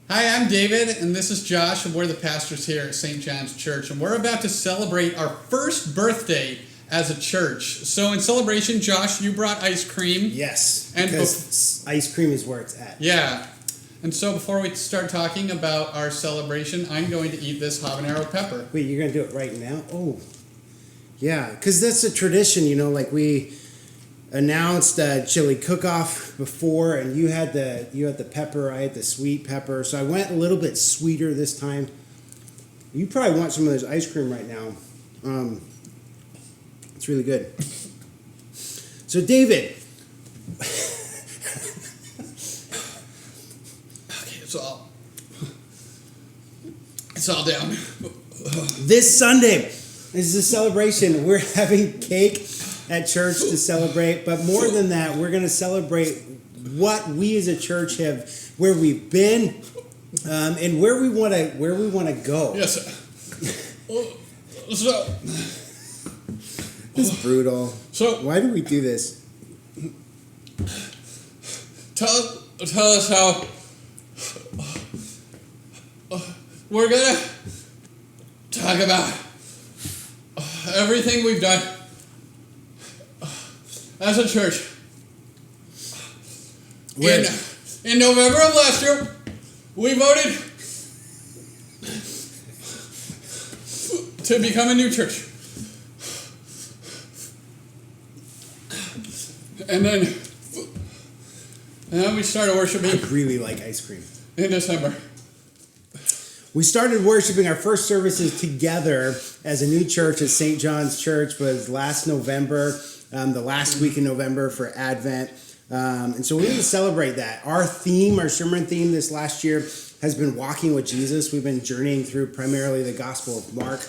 Hi, I'm David, and this is Josh, and we're the pastors here at St. John's Church, and we're about to celebrate our first birthday as a church. So in celebration, Josh, you brought ice cream. Yes, And because ice cream is where it's at. Yeah. And so before we start talking about our celebration, I'm going to eat this habanero pepper. Wait, you're going to do it right now? Oh, yeah, because that's a tradition, like we announced chili cook-off before, and you had the pepper, I had the sweet pepper, so I went a little bit sweeter this time. You probably want some of this ice cream right now. It's really good. So David, Okay, it's all down. this Sunday is a celebration. We're having cake at church to celebrate, but more than that, we're going to celebrate what we as a church have, where we've been, and where we want to go. Yes. So It's brutal. So Why do we do this? tell us how we're gonna talk about everything we've done as a church. In November of last year, we voted to become a new church. And then we started worshiping I really like ice cream. in December. We started worshiping our first services together as a new church at St. John's Church was last November, the last week in November for Advent. And so we're going to celebrate that. Our sermon theme this last year has been walking with Jesus. We've been journeying through primarily the Gospel of Mark.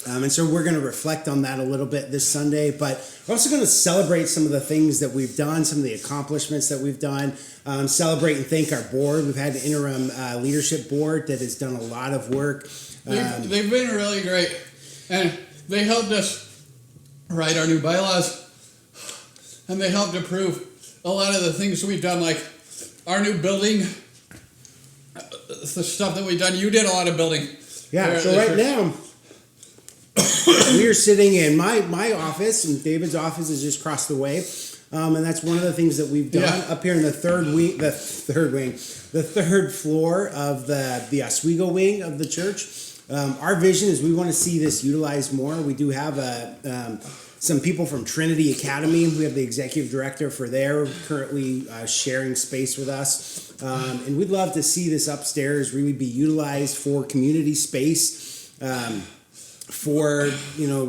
And so we're going to reflect on that a little bit this Sunday, but we're also going to celebrate some of the things that we've done, some of the accomplishments that we've done, celebrate and thank our board. We've had an interim leadership board that has done a lot of work. They've been really great, and they helped us write our new bylaws, and they helped approve a lot of the things we've done, like our new building, the stuff that we've done. You did a lot of building. Yeah, so right now, we are sitting in my office, and David's office is just across the way. And that's one of the things that we've done up here in the third floor of the Oswego wing of the church. Our vision is we want to see this utilized more. We do have some people from Trinity Academy. We have the executive director for there currently sharing space with us. And we'd love to see this upstairs really be utilized for community space. For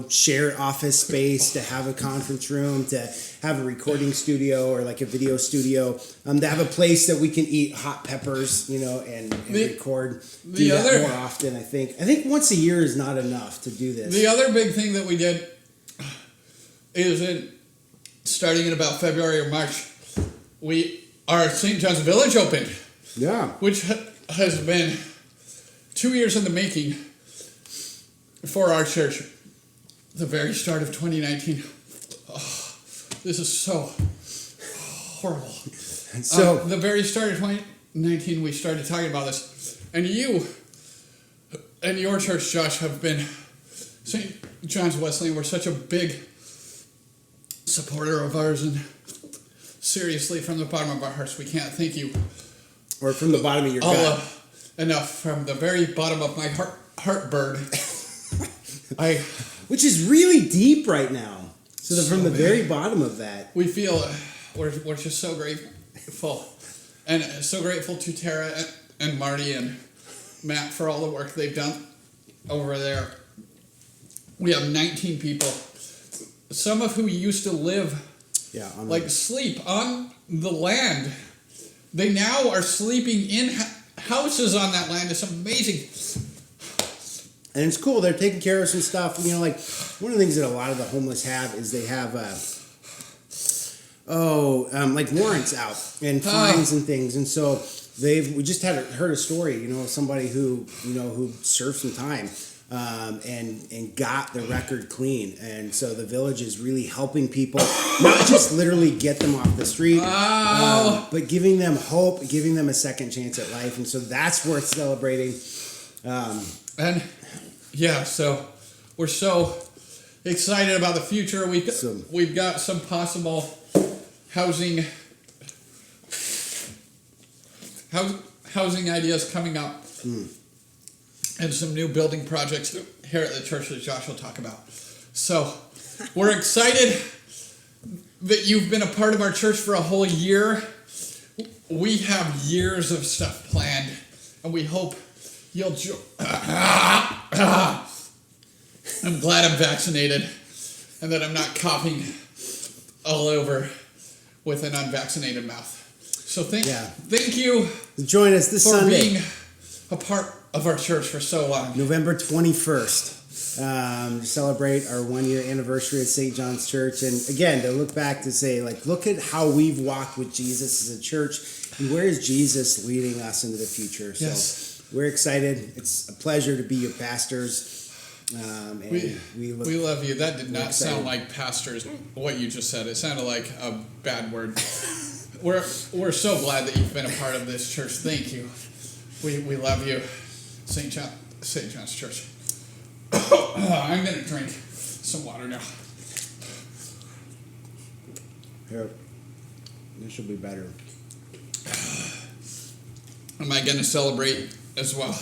shared office space, to have a conference room, to have a recording studio or like a video studio, to have a place that we can eat hot peppers, and record. Do that more often. I think once a year is not enough to do this. The other big thing that we did is starting in about February or March, our St. John's Village opened. Yeah, which has been 2 years in the making. For our church, the very start of 2019. Oh, this is so horrible. So the very start of 2019, we started talking about this, and you and your church, Josh, have been St. John's Wesleyan. We're such a big supporter of ours, and seriously, from the bottom of our hearts, we can't thank you. Or from the bottom of your gut. Enough from the very bottom of my heartburn. Which is really deep right now. So from the very bottom of that, we feel we're just so grateful, and so grateful to Tara and Marty and Matt for all the work they've done over there. We have 19 people, some of who used to live, sleep on the land. They now are sleeping in houses on that land. It's amazing. And it's cool. They're taking care of some stuff. Like one of the things that a lot of the homeless have is they have, like warrants out and fines and things. And so we just heard a story, of somebody who served some time. and got the record clean. And so the village is really helping people, not just literally get them off the street, but giving them hope, giving them a second chance at life. And so that's worth celebrating. And yeah, so we're so excited about the future. We've got some possible housing ideas coming up, and some new building projects here at the church that Josh will talk about. So we're excited that you've been a part of our church for a whole year. We have years of stuff planned, and we hope you'll join. I'm glad I'm vaccinated and that I'm not coughing all over with an unvaccinated mouth. So thank you. Join us this for Sunday, being a part of our church for so long. November 21st. To celebrate our 1-year anniversary at St. John's Church, and again to look back to say, like, look at how we've walked with Jesus as a church, and where is Jesus leading us into the future. So we're excited. It's a pleasure to be your pastors, and we love you. That did not sound like pastors, what you just said. It sounded like a bad word. We're so glad that you've been a part of this church. Thank you. We love you, St. John's Church. I'm gonna drink some water now. Here, this will be better. Am I gonna celebrate as well?